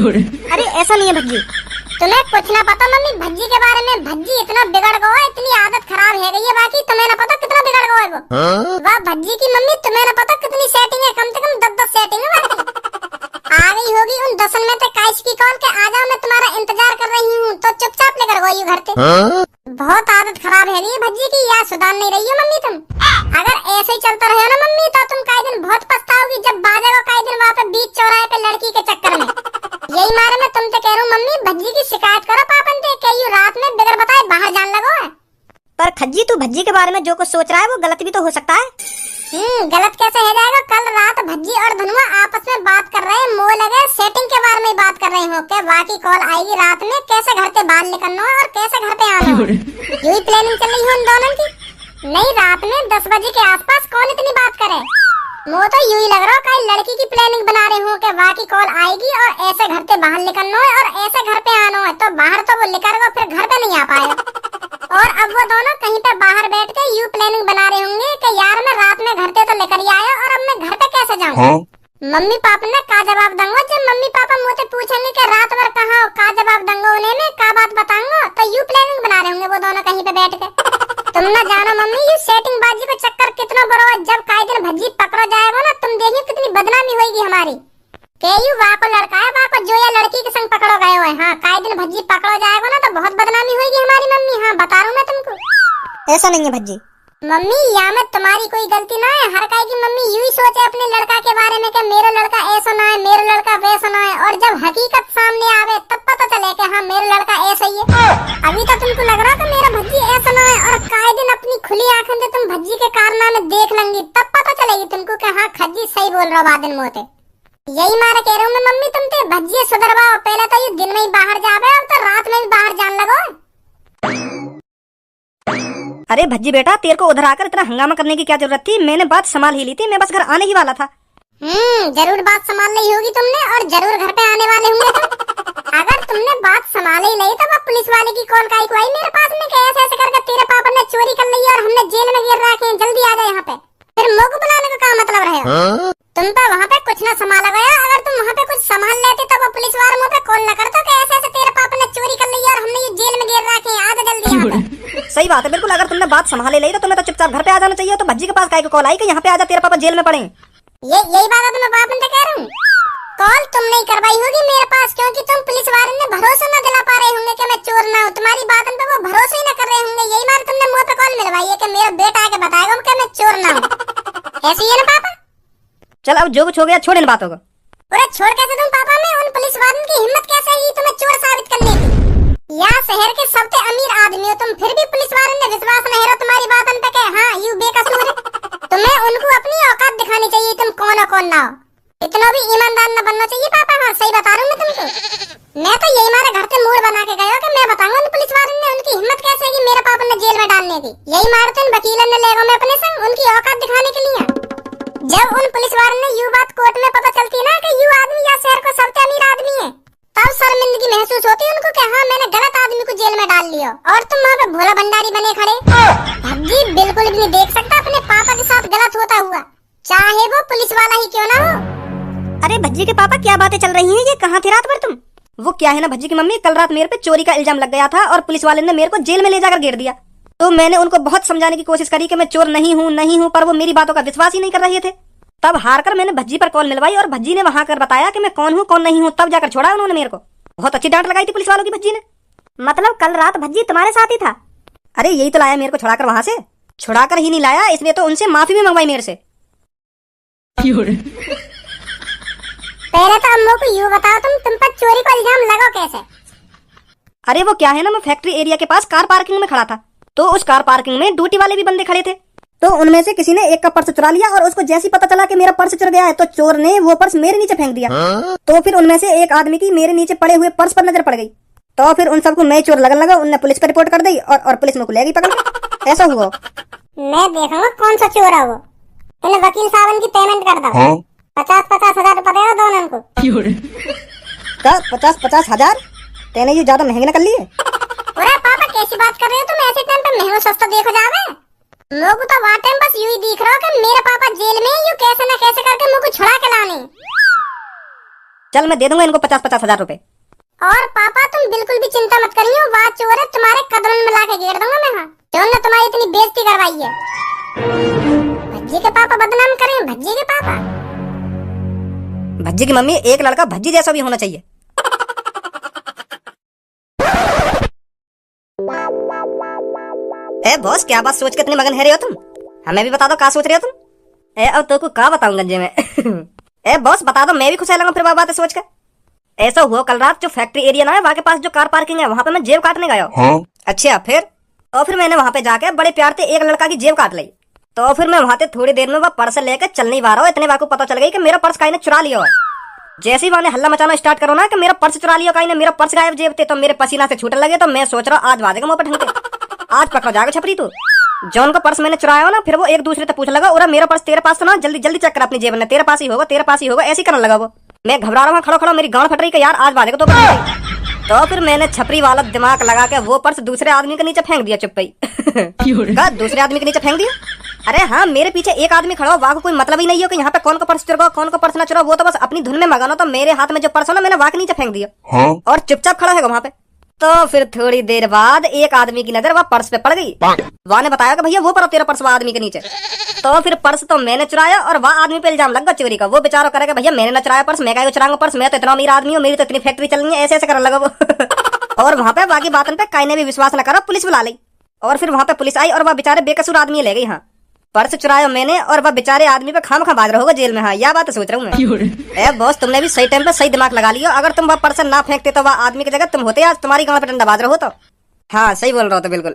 अरे ऐसा नहीं है भज्जी। तुम्हें कुछ ना पता मम्मी भज्जी के बारे में। भज्जी इतना बिगड़ गया है, इतनी आदत खराब है गई है, बाकी तुम्हें ना पता कितना बिगड़ गया है वो। हाँ? वाह भज्जी की मम्मी, तुम्हें ना पता कितनी सेटिंग है, कम से कम 10-10 सेटिंग है बाकी। आ गई होगी उन 10 में से काइश की कॉल के आ जाओ मैं तुम्हारा इंतजार कर रही हूँ, तो चुपचाप लेकर गई घर से। हाँ? बहुत आदत खराब है गई भज्जी की, या सुधार नहीं रही हो मम्मी तुम। अगर ऐसे ही चलता रहे ना मम्मी तो तुम कई दिन बहुत पछताओगी जब बाजेगा कई दिन वहाँ पे बीच चौराहे पे लड़की के चक्कर में। यही मारे मैं तुमसे कह रहा हूँ मम्मी भज्जी की शिकायत करो पापन से, कहीं रात में बिगड़ बताए बाहर जान लगो है। पर खज्जी तू भज्जी के बारे में जो कुछ सोच रहा है वो गलत भी तो हो सकता है। गलत कैसे हो जाएगा? कल रात भज्जी और धनुआ आपस में बात कर रहे हैं, मोह लगे सेटिंग के बारे में बात कर रहे हो कि बाकी कॉल आएगी रात में, कैसे घर से बाहर निकलना है और कैसे घर पे आना है। यही प्लानिंग चल रही है उन दोनों की। नहीं रात में 10 बजे के आसपास कौन इतनी बात करे? वो तो यूं ही लग रहा है कहीं लड़की की प्लानिंग बना रहे हो कि बाकी कॉल आएगी और ऐसे घर से बाहर निकलना है और ऐसे घर पे आना है, तो बाहर तो वो निकलेगा फिर घर पे नहीं आ पाएगा। और अब वो दोनों कहीं पे बाहर बैठ के यूं प्लानिंग बना रहे होंगे कि यार मैं रात में घर से तो लेकर ही आया और अब मैं घर पे कैसे जाऊँ। हाँ? मम्मी पापा ने का जवाब दूंगा जब मम्मी पापा मुझसे पूछेंगे कि रात भर कहाँ हो, का जवाब दूंगा उन्हें मैं, का बात बताऊंगा। तो यू प्लानिंग बना रहे होंगे वो दोनों कहीं पे बैठ के। तुम ना जानो मम्मी ये सेटिंग बाजी का चक्कर कितना बड़ा है, जब काई दिन भज्जी पकड़ा जाएगा ना तुम देखियो कितनी बदनामी होगी हमारी। के यू वहाँ को लड़का है वहाँ को जो या लड़की के संग पकड़ो गए हुए। हाँ काई दिन भज्जी पकड़ा जाएगा ना तो बहुत बदनामी होगी हमारी मम्मी। हाँ बता रहा हूँ मैं तुमको। ऐसा नहीं है भज्जी। मम्मी या में तुम्हारी कोई गलती ना है, हर काई की मम्मी यूं ही सोचे अपने लड़का के बारे में कि मेरा लड़का ऐसा ना है, मेरा लड़का वैसा ना है, और जब हकीकत सामने आवे तब पता चले कि हाँ मेरा लड़का ऐसा ही है। अभी तो तुमको लग रहा कि मेरा भज्जी ऐसा ना है, और काई दिन अपनी खुली आंखों से तुम भज्जी के कारनामे देख लेंगी तब पता चलेगी तुमको कि हाँ खज्जी सही बोल रहा बाद दिन मोते। यही मारे कह रहा हूँ मैं मम्मी तुमसे भज्जी सुधरवाओ, पहले तो ये दिन में ही बाहर जावे अब तो रात में भी बाहर जान लगो। अरे भज्जी बेटा तेरे को उधर आकर इतना हंगामा करने की क्या जरूरत थी? मैंने बात संभाल ही ली थी, मैं बस घर आने ही वाला था। जरूर बात संभाल ली होगी तुमने और जरूर घर पे आने वाले होंगे तुम। अगर तुमने बात संभाल ही ली तो वो पुलिस वाले की कॉल काई को आई मेरे पास में कि ऐसे ऐसे करके तेरे पापा ने चोरी कर ली और हमने जेल में गिर रखे हैं, जल्दी आ जाए यहाँ पे। फिर मुंह को बुलाने का क्या मतलब रहेगा? हाँ? तुम तो वहाँ पे कुछ ना संभाला गया, अगर तुम वहाँ पे कुछ संभाल लेते तो वो पुलिस वाले मुँह पे कॉल न करते कि ऐसे ऐसे तेरे पापा ने चोरी कर ली और हमने ये जेल में गिर रखे हैं, आ जा जल्दी यहाँ पे। सही बात है बिल्कुल, अगर तुमने बात संभाले ली तो तुम्हें तो चुपचाप घर पे आ जाना चाहिए। तो भज्जी के पास काहे को कॉल आई कि यहाँ पे आ जा तेरे पापा जेल में पड़े। यही बात है तो मैं पापा से कह रहा हूँ। कॉल तुम नहीं करवाई होगी मेरे पास क्योंकि तुम पुलिस वाले ने भरोसा न दिला पा रहे होंगे कि मैं चोर ना हूँ, तुम्हारी बात पे वो भरोसा ही न कर रहे होंगे। यही मारे तुमने मुँह पे कॉल मिलवाई है कि मेरा बेटा आके बताएगा कि मैं चोर ना हूँ। ऐसी है ना पापा? चल अब जो कुछ हो गया छोड़ इन बातों को। पूरा छोड़ कैसे तुम पापा में? उन पुलिस वालों की हिम्मत कैसे है तुम्हें चोर साबित करने की? यहाँ शहर के सबसे अमीर आदमी हो तुम, फिर भी पुलिस वालों ने विश्वास नहीं रहा तुम्हारी बात पे कि हाँ यू बेकसूर है। तुम्हें उनको अपनी औकात दिखानी चाहिए तुम कौन हो कौन ना हो। इतना भी ईमानदार न बनना चाहिए पापा। हाँ सही बता रहा हूँ मैं तुमको। मैं तो यही मारे घर से मूड बना के गया कि मैं बताऊंगा उन पुलिस वालों ने उनकी हिम्मत कैसे है कि मेरे पापा ने जेल में डालने दी। यही मारे तो उन वकीलों ने ले गए मैं अपने संग उनकी औकात दिखाने के लिए। जब उन पुलिस वालों ने यू बात कोर्ट में पता चलती ना कि यू आदमी या शहर को सबसे अमीर आदमी है, तब शर्मिंदगी महसूस होती उनको कि हाँ मैंने गलत आदमी को जेल में डाल लिया। और तुम वहाँ पे भोला भंडारी बने खड़े। भज्जी बिल्कुल भी नहीं देख सकता अपने पापा के साथ गलत होता हुआ, चाहे वो पुलिस वाला ही क्यों ना हो। अरे भज्जी के पापा क्या बातें चल रही हैं, ये कहाँ थे रात भर तुम? वो क्या है ना भज्जी की मम्मी, कल रात मेरे पे चोरी का इल्जाम लग गया था और पुलिस वाले ने मेरे को जेल में ले जाकर घेर दिया। तो मैंने उनको बहुत समझाने की कोशिश करी कि मैं चोर नहीं हूँ, पर वो मेरी बातों का विश्वास ही नहीं कर रहे थे। तब हार कर मैंने भज्जी पर कॉल मिलवाई और भज्जी ने वहां कर बताया कि मैं कौन हूँ कौन नहीं हूँ, तब जाकर छोड़ा उन्होंने मेरे को। बहुत अच्छी डांट लगाई थी पुलिस वालों की भज्जी ने। मतलब कल रात भज्जी तुम्हारे साथ ही था? अरे यही तो लाया मेरे को छुड़ाकर वहां से। छुड़ाकर ही नहीं लाया, इसलिए तो उनसे माफी भी मंगवाई मेरे से। पहले तो अम्मू को यूँ बताओ तुम पर चोरी का इल्जाम लगाओ कैसे? अरे वो क्या है ना, मैं फैक्ट्री एरिया के पास कार पार्किंग में खड़ा था, तो उस कार पार्किंग में ड्यूटी वाले भी बंदे खड़े थे। तो उनमें से किसी ने एक का पर्स चुरा लिया और उसको जैसे पता चला कि मेरा पर्स चुरा गया है तो चोर ने वो पर्स मेरे नीचे फेंक दिया। तो फिर उनमें से एक आदमी की मेरे नीचे पड़े हुए पर्स पर नजर पड़ गई। तो फिर उन सबको मैं चोर लगन लगा, उनने पुलिस पर रिपोर्ट कर दी और पुलिस मुझको ले गई पकड़ के। ऐसा हुआ। मैं देखूंगा कौन सा चोर है वो। तुमने वकील साहब की पेमेंट कर दो। 50,000 रुपए दे दो उनको। 50,000? तेने ये ज्यादा महंगे न कर लिए? अरे पापा कैसी बात कर रहे हो तुम? ऐसे टाइम पे महंगा सस्ता देखो जावे। लोग तो वहाँ टाइम बस यूं ही दिख रहा हो कि मेरे पापा जेल में यूं कैसे न कैसे करके मुझको छुड़ा के लाने। चल मैं दे दूंगा इनको 50,000 रुपए। और पापा तुम बिल्कुल भी चिंता मत करिए, वो चोर है तुम्हारे कदमों में ला के घेर दूंगा मैं। हाँ चोर ने तुम्हारी इतनी बेइज्जती करवाई है। भज्जी के पापा बदनाम करें, भज्जी के पापा। भज्जी की मम्मी, एक लड़का भज्जी जैसा भी होना चाहिए। ए बॉस, क्या बात सोच के इतने मगन है रहे हो तुम? हमें भी बता दो क्या सोच रहे हो तुम? अब तो को क्या बताऊं गंजे में। ए बॉस बता दो, मैं भी खुश रहूंगा फिर बात सोच कर। ऐसा हुआ कल रात जो फैक्ट्री एरिया ना है वहां के पास जो कार पार्किंग है वहां पे मैं जेब काटने गया। अच्छा फिर? और फिर मैंने वहां पे जाके बड़े प्यार से एक लड़का की जेब काट ली। तो फिर मैं वहां से थोड़ी देर में वह पर्स लेकर चल नहीं पा रहा हूँ, इतने बार को पता चल गई कि मेरा पर्स काई ने चुरा लिया है। जैसे ही मैंने हल्ला मचाना स्टार्ट करो ना कि मेरा पर्स चुरा लिया काई ने, मेरा पर्स गायब जेब थे, तो मेरे पसीना से छूटने लगे। तो मैं सोच रहा हूँ आज बाजेगा मुंह पर ढंग, आज पकड़ा जाएगा छपरी तू। जॉन का पर्स मैंने चुराया हो ना, फिर वो एक दूसरे से पूछ लगा, और मेरा पर्स तेरे पास तो ना, जल्दी जल्दी चेक कर अपनी जेब में, तेरे पास ही होगा, तेरे पास ही होगा, ऐसे करने लगा वो। मैं घबरा रहा हूँ खड़ो खड़ो, मेरी गांड फट रही कि यार आज बाजेगा तो फिर मैंने छपरी वाला दिमाग लगा के वो पर्स दूसरे आदमी के नीचे फेंक दिया चुप्पी। दूसरे आदमी के नीचे फेंक दिया? अरे हाँ, मेरे पीछे एक आदमी खड़ा हो, वहाँ को कोई मतलब ही नहीं हो कि यहाँ पे कौन का पर्स चुरा कौन का पर्स ना चुरा, वो तो बस अपनी धुन में मगन हो। तो मेरे हाथ में जो पर्स हो ना, मैंने वहाँ के नीचे फेंक दिया और चुपचाप खड़ा है वहाँ पे। तो फिर थोड़ी देर बाद एक आदमी की नजर वह पर्स पे पड़ गई। वहाँ ने बताया कि भैया वो पर तेरा पर्स वह आदमी के नीचे। तो फिर पर्स तो मैंने चुराया और वह आदमी पे इल्जाम लग गया चोरी का। वो बेचारा करेगा भैया मैंने न चुराया पर्स, मैं क्या चुराऊंगा पर्स, मैं तो इतना अमीर आदमी हूँ, मेरी तो इतनी फैक्ट्री चल रही है, ऐसे ऐसे करने लगा वो। और वहाँ पे बाकी बातों पे काई ने भी विश्वास न करा, पुलिस बुला ली। और फिर वहाँ पे पुलिस आई और वह बेचारे बेकसूर आदमी ले गई। हाँ, पर्स चुराया मैंने और वह बेचारे आदमी पे खाम खा बाज रहा होगा जेल में। हाँ, यह बात सोच रहा हूँ मैं। ए बॉस, तुमने भी सही टाइम पे सही दिमाग लगा लिया। अगर तुम वह पर्स ना फेंकते तो वह आदमी की जगह तुम होते, आज तुम्हारी गांव पे डंडा बाज रहे हो। तो हाँ सही बोल रहा हो तो बिल्कुल।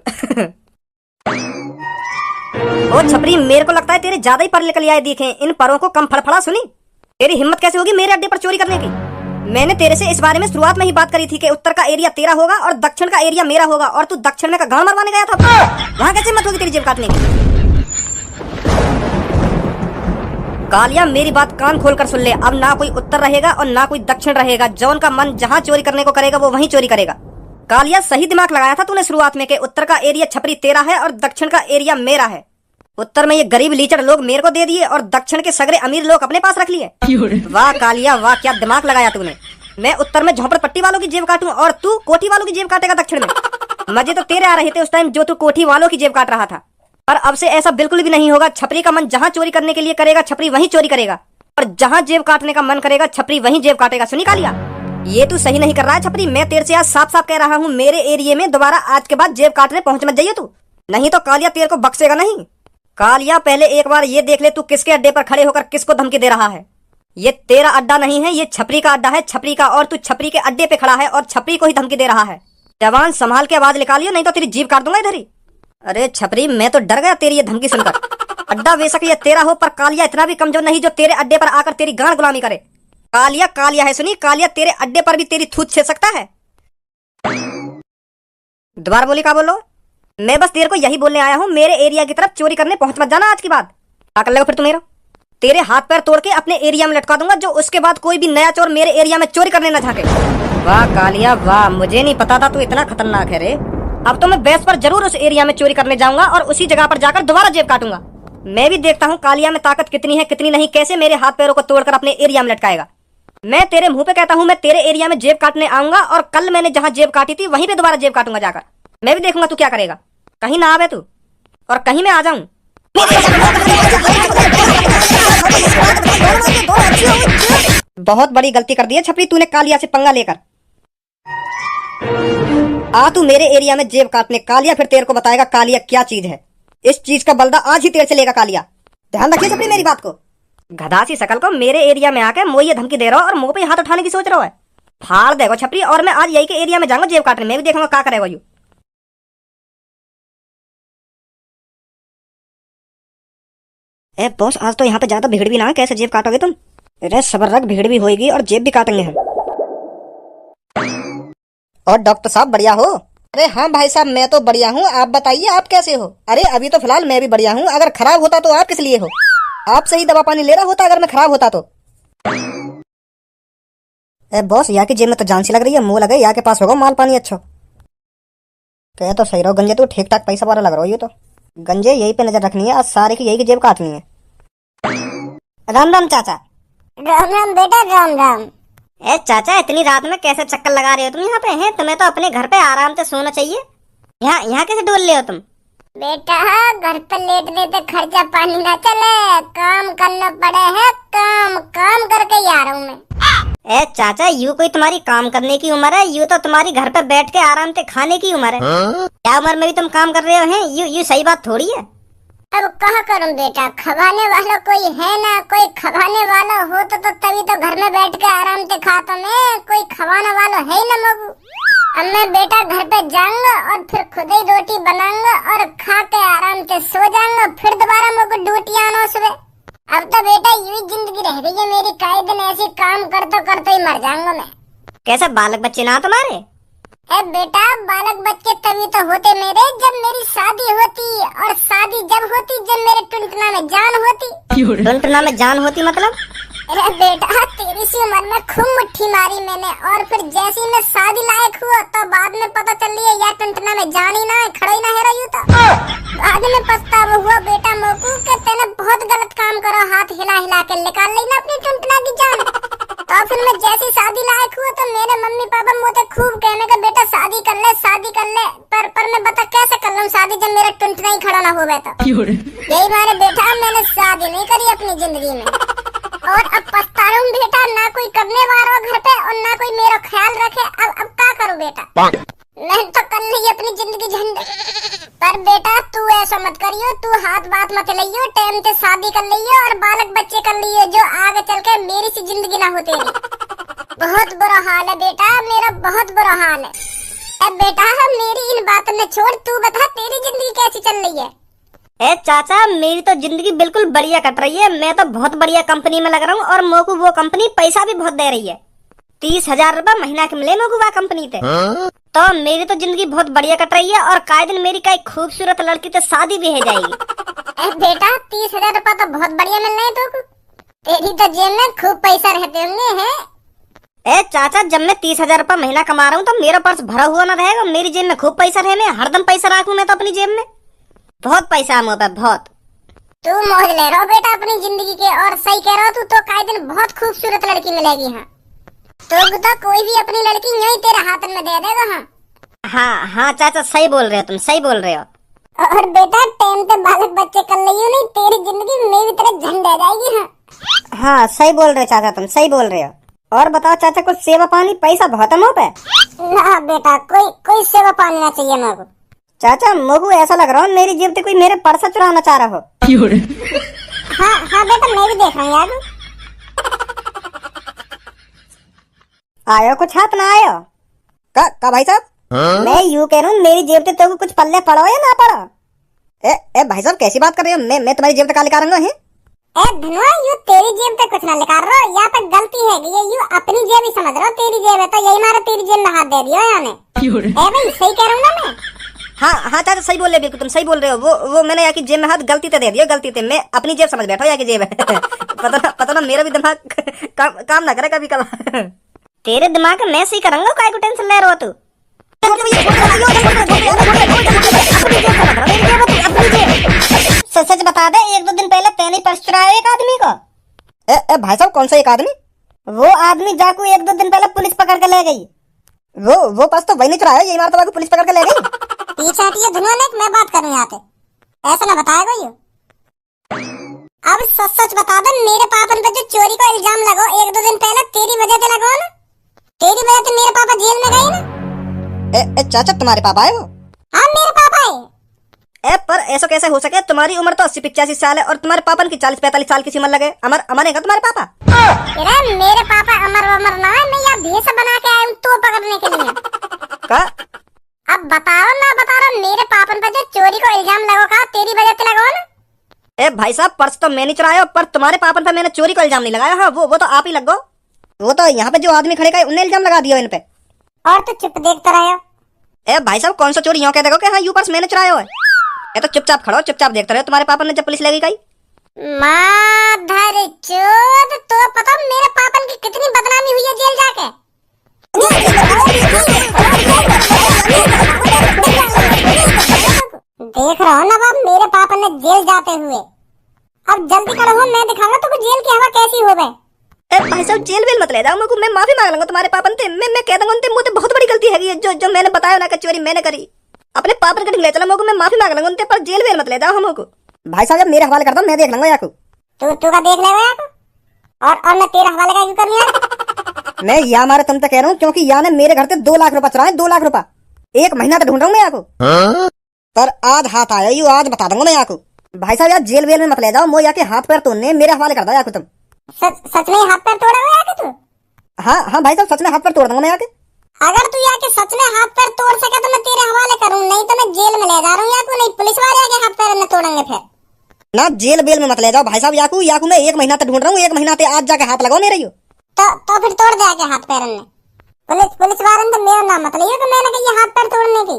ओ छपरी, मेरे को लगता है तेरे ज्यादा ही पर निकल आए दिखे, इन परों को कम फड़फड़ा सुनी। तेरी हिम्मत कैसे होगी मेरे अड्डे पर चोरी करने की? मैंने तेरे से इस बारे में शुरुआत में ही बात करी थी कि उत्तर का एरिया तेरा होगा और दक्षिण का एरिया मेरा होगा, और तू दक्षिण में का गांव मरवाने गया था। वहां कैसे हिम्मत होगी तेरी जेब काटने की? कालिया, मेरी बात कान खोल कर सुन ले, अब ना कोई उत्तर रहेगा और ना कोई दक्षिण रहेगा। जौन का मन जहां चोरी करने को करेगा वो वहीं चोरी करेगा। कालिया, सही दिमाग लगाया था तूने शुरुआत में कि उत्तर का एरिया छपरी तेरा है और दक्षिण का एरिया मेरा है। उत्तर में ये गरीब लीचड़ लोग मेरे को दे दिए और दक्षिण के सगरे अमीर लोग अपने पास रख लिए। वाह कालिया वाह, क्या दिमाग लगाया तूने। मैं उत्तर में झोपड़पट्टी वालों की जेब काटूं और तू कोठी वालों की जेब काटेगा दक्षिण में। मजे तो तेरे आ रहे थे उस टाइम जो तू कोठी वालों की जेब काट रहा था, पर अब से ऐसा बिल्कुल भी नहीं होगा। छपरी का मन जहां चोरी करने के लिए करेगा छपरी वहीं चोरी करेगा, और जहां जेब काटने का मन करेगा छपरी वहीं जेब काटेगा। सुनी कालिया, ये तू सही नहीं कर रहा है छपरी। मैं तेरे से आज साफ साफ कह रहा हूँ, मेरे एरिया में दोबारा आज के बाद जेब काटने पहुंच मत जाइए तू, नहीं तो कालिया तेरे को बख्शेगा नहीं। कालिया, पहले एक बार ये देख ले तू किसके अड्डे पर खड़े होकर किसको धमकी दे रहा है। ये तेरा अड्डा नहीं है, ये छपरी का अड्डा है, छपरी का, और तू छपरी के अड्डे पे खड़ा है और छपरी को ही धमकी दे रहा है। जवान संभाल के आवाज निकालियो, नहीं तो तेरी जीभ काट दूंगा इधर ही। अरे छपरी, मैं तो डर गया तेरी ये धमकी सुनकर। अड्डा बेशक ये तेरा हो, पर कालिया इतना भी कमजोर नहीं जो तेरे अड्डे पर आकर तेरी गांड गुलामी करे। कालिया कालिया है सुनी, कालिया तेरे अड्डे पर भी तेरी थूत छेद सकता है। दोबारा बोली, क्या बोलो? मैं बस तेरे को यही बोलने आया हूँ, मेरे एरिया की तरफ चोरी करने पहुंच मत जाना आज की बात। क्या कर लेगा फिर तू मेरा? तेरे हाथ पैर तोड़ के अपने एरिया में लटका दूंगा, जो उसके बाद कोई भी नया चोर मेरे एरिया में चोरी करने न झाके। वाह कालिया वाह, मुझे नहीं पता था तू इतना खतरनाक है रे। अब तो मैं बेस पर जरूर उस एरिया में चोरी करने जाऊंगा और उसी जगह पर जाकर दोबारा जेब काटूंगा। मैं भी देखता हूँ कालिया में ताकत कितनी है कितनी नहीं, कैसे मेरे हाथ पैरों को तोड़कर अपने एरिया में लटकाएगा। मैं तेरे मुंह पे कहता हूँ, मैं तेरे एरिया में जेब काटने आऊंगा और कल मैंने जहाँ जेब काटी थी वहीं पे दोबारा जेब काटूंगा जाकर। मैं भी देखूंगा तू क्या करेगा। कहीं ना आवे तू और कहीं मैं आ जाऊं। बहुत बड़ी गलती कर दी है छपरी तूने कालिया से पंगा लेकर। आ तू मेरे एरिया में जेब काटने कालिया, फिर तेरे को बताएगा कालिया क्या चीज है। इस चीज का बलदा आज ही तेरे से लेगा कालिया। ध्यान रखिए छपरी मेरी बात को। गधासी शकल को मेरे एरिया में आके मोह ये धमकी दे रहा हो और मुंह पे हाथ उठाने की सोच रहा है। फाड़ देगा छपरी, और मैं आज यही के एरिया में जाऊंगा जेब काटने। मैं भी देखूंगा क्या करेगा यू। ए बॉस, आज तो यहाँ पे ज्यादा भीड़ भी ना है, कैसे जेब काटोगे तुम? अरे सबर रख, भीड़ भी होगी और जेब भी काटेंगे हम। और डॉक्टर साहब बढ़िया हो? अरे हाँ भाई साहब, मैं तो बढ़िया हूँ, आप बताइए आप कैसे हो? अरे अभी तो फिलहाल मैं भी बढ़िया हूँ। अगर खराब होता तो आप किस लिए हो? आप सही दवा पानी ले रहा होता अगर मैं खराब होता तो। ए बॉस, यहाँ की जेब में तो जान सी लग रही है, मुंह लगे यहाँ के पास होगा माल पानी अच्छा। कह तो सही रहो गंजे, तू ठीक ठाक पैसा वाला लग रहा हो। ये तो गंजे यही पे नजर रखनी है, आज सारे की यही की जेब काटनी है। राम राम चाचा। राम राम बेटा, राम राम। ए चाचा, इतनी रात में कैसे चक्कर लगा रहे हो तुम यहाँ पे? हैं तुम्हें तो अपने घर पे आराम से सोना चाहिए। यहाँ कैसे डोल रहे हो तुम? बेटा घर पे लेटने से खर्चा पानी ना चले, काम करना पड़े है। काम काम करके ही आ रहा हूँ मैं। ए चाचा, यू कोई तुम्हारी काम करने की उम्र है? यू तो तुम्हारी घर पे बैठ के आराम से खाने की उम्र है। क्या उम्र में भी तुम काम कर रहे हो? हैं यू सही बात थोड़ी है। अब कहाँ करूँ बेटा, खवाने वाला कोई है ना। कोई खवाने वाला हो तो तभी तो घर में बैठ के आराम से खाता मैं। कोई खवाने वाला है ही ना मगू। अब मैं बेटा घर पे जाऊंगा और फिर खुद ही रोटी बनाऊंगा और खा के आराम से सो जाऊंगा। फिर दोबारा मुझको ड्यूटी आना सुबह। अब तो बेटा यही जिंदगी रह गई है मेरी। कई दिन ऐसे काम करते ही मर जाऊंगा मैं। कैसे बालक बच्चे ना तुम्हारे? ए बेटा, बालक बच्चे तभी तो होते मेरे जब मेरी शादी होती, और शादी जब होती जब मेरे टुनटुना में जान होती। टुनटुना में जान होती मतलब? अरे बेटा, तेरी सी उम्र में खूब मुट्ठी मारी मैंने, और फिर जैसे ही मैं शादी लायक हुआ तो बाद में पता चल रही है यार टुनटुना में जान ही ना है, खड़ा ही ना है रही। तो बाद में पछतावा हुआ बेटा मोकू कि तूने बहुत गलत काम करा, हाथ हिला हिला के निकाल ली ना अपनी टुनटुना की जान। तो फिर मैं जैसी शादी लायक हुआ तो मेरे मम्मी पापा मुझे खूब कहने का बेटा शादी कर ले शादी कर ले। पर मैं बता कैसे कर लूं शादी जब मेरा टुनटुना ही खड़ा ना हो बैठा। यही मारे बेटा मैंने शादी नहीं करी अपनी जिंदगी में, और अब पछता रहा हूँ बेटा। ना कोई करने वाला घर पे और ना कोई मेरा ख्याल रखे। अब क्या करूँ बेटा? मैं तो कर ली अपनी जिंदगी झंड। पर बेटा तू ऐसा मत करियो, तू हाथ बात मत लियो, टाइम से शादी कर लियो और बालक बच्चे कर लियो, जो आगे चल के मेरी सी जिंदगी ना हो तेरी। बहुत बुरा हाल है बेटा मेरा, बहुत बुरा हाल है। अब बेटा मेरी इन बातों में छोड़, तू बता तेरी जिंदगी कैसी चल रही है? ए चाचा, मेरी तो जिंदगी बिल्कुल बढ़िया कट रही है। मैं तो बहुत बढ़िया कंपनी में लग रहा हूँ और मोको वो कंपनी पैसा भी बहुत दे रही है। 30,000 रुपए महीना के मिले मोको वह कंपनी से। तो मेरी तो जिंदगी बहुत बढ़िया कट रही है और काहे दिन मेरी कई खूबसूरत लड़की से शादी भी हो जाएगी। बेटा 30,000 रुपए तो बहुत बढ़िया मिल रहे हैं तुमको। तेरी तो जेब में खूब पैसा रहते होंगे हैं। ए चाचा, जब मैं 30,000 रुपए महीना कमा रहा हूँ तो मेरा पर्स भरा हुआ ना रहेगा? मेरी जेब में खूब पैसा रहे, मैं हरदम पैसा रखूँ मैं तो अपनी जेब में। बहुत पैसा है मुँह पे, बहुत। तू मौज ले रहा हो बेटा अपनी जिंदगी के, और सही कह रहा हो तू। तो कई दिन बहुत खूबसूरत लड़की मिलेगी। तो कोई भी अपनी लड़की यही तेरे हाथ में दे देगा। हाँ हाँ चाचा, सही बोल रहे हो तुम, सही बोल रहे हो। और बेटा टाइम से बालक बच्चे कर लियो नहीं, तेरी जिंदगी मेरी तरह झंड आ जाएगी। हाँ सही बोल रहे हो चाचा, तुम सही बोल रहे हो। और बताओ चाचा, कुछ सेवा पानी पैसा बहुत है मुँह पे? ना बेटा, कोई सेवा पानी ना चाहिए मेरे को। चाचा मुझको ऐसा लग रहा है मेरी जेब से कोई मेरे पर्स चुराना चाह रहा हो। हाँ बेटा, मैं भी देख रहा हूँ यार। आयो कुछ हाथ ना आयो का भाई साहब? मैं यूँ कह रहा हूँ मेरी जेब से तो कुछ पल्ले पड़ो या ना पड़ो? ए भाई साहब कैसी बात कर रहे हो? मैं तुम्हारी जेब तक का निकालूंगा है? ए धनुआ, यू तेरी जेब पे कुछ ना निकाल रहा, यहाँ पे गलती है ये, यू अपनी जेब ही समझ रहा, तेरी जेब है तो यही मारा तेरी जेब में हाथ दे दिया याने। ए भाई सही कह रहा हूँ ना मैं? हाँ चाचा सही बोल रहे हो, बिल्कुल तुम सही बोल रहे हो। वो मैंने यहाँ की जेब में हाथ गलती से दे दिया, गलती से। मैं अपनी जेब समझ बैठा यहाँ की जेब है। पता ना मेरा भी दिमाग काम ना करे कभी कभार। तेरे दिमाग में मैं सही करूंगा, काय को टेंशन ले रहे हो तू? सच बता दे, 1-2 दिन पहले तेने पर्स चुराया एक आदमी को। ए भाई साहब कौन सा एक आदमी? वो आदमी जाकू 1-2 दिन पहले पुलिस पकड़ के ले गई। वो पास तो वही नहीं चुराया, यही मारता पुलिस पकड़ के ले गई। पीछे हटिए धनुआ ने, मैं बात करूँ यहाँ पे, ऐसा ना बताएगा यू। अब सच बता दे, मेरे पापन पे जो चोरी का इल्जाम लगो 1-2 दिन पहले, तेरी वजह से लगो ना? तेरी वजह से मेरे पापा जेल में गए ना? चाचा तुम्हारे पापा आए वो? हाँ मेरे पापा है। पर ऐसा कैसे हो सके? तुम्हारी उम्र तो 80-85 साल है और तुम्हारे पापन की 40-45 साल की उम्र लगे। अमर है तुम्हारे पापा? अरे मेरे पापा अमर ना है, मैं यहाँ भेष बना के आया हूँ तो पकड़ने के लिए। का? अब बताओ ना बता रहा, मेरे पापन पे जो चोरी को इल्जाम लगो का तेरी वजह से लगो ना? ए भाई साहब पर्स तो मैं नहीं चुराया, पर तुम्हारे पापन पे मैंने चोरी का इल्जाम नहीं लगाया। हाँ वो तो आप ही लग गो। वो तो यहाँ पे जो आदमी खड़े का उन्हें इल्जाम लगा दिया इन पे। और तो चुप देखता रहो। ए भाई साहब कौन सा चोरी यूं कह देखो कि हाँ यू पर्स मैंने चुराया है? ये तो चुपचाप खड़ो, चुपचाप देखते रहो। तुम्हारे पापा ने जब पुलिस ले गई माधर चोद, तो पता मेरे पापन की कितनी बदनामी हुई है जेल जाके। देख रहा हो ना बाप, मेरे पापा ने जेल जाते हुए। अब जल्दी करो, मैं दिखाऊंगा तुमको जेल की हवा कैसी हो गए। ए भाई साहब जेल वेल मत ले जाओ मुझको, मैं माफी मांग लूंगा तुम्हारे पापन से। मैं कह दूंगा उनसे मुझे बहुत बड़ी गलती है जो मैंने बताया ना कि चोरी मैंने करी। अपने पापन कटिंग ले चला मुझको, मैं माफी मांग लूंगा उनसे, पर जेल वेल मत ले जाओ हमको। भाई साहब जब मेरे हवाले कर दो, मैं देख लूंगा याकू। तू का देख लेगा याकू, और मैं तेरा हवाले का क्यों करनी है? मैं यहाँ मारे तुम तक कह रहा हूँ क्योंकि यहाँ ने मेरे घर से 2 लाख रुपए चुराए। 2 लाख रुपए 1 महीना तक ढूंढ रहा हूँ मैं याकू, पर आज हाथ आया यू, आज बता दूंगा मैं याकू। भाई साहब यार जेल वेल में मत ले जाओ, मो याके हाथ पैर तोड़ने मेरे हवाले कर दो याकू तुम। सच में हाथ पैर तोड़ा हुआ है तू? हाँ भाई साहब सच में हाथ पैर तोड़ दूंगा मैं याके। अगर तू याके सच में हाथ पैर तोड़ सके तो मैं तेरे हवाले करूँ, नहीं तो मैं जेल में ले जा रहा हूँ याकू। नहीं पुलिस वाले आके हाथ पैर न तोड़ेंगे फिर। ना जेल बेल में मत ले जाओ भाई साहब याकू मैं 1 महीना तक ढूंढ रहा हूँ। 1 महीना आज जाके हाथ लगाओ मेरे। तो फिर तोड़ दे आके हाथ पैर ने। पुलिस वाले ने मेरा नाम मत लियो कि मैंने कही हाथ पैर तोड़ने की।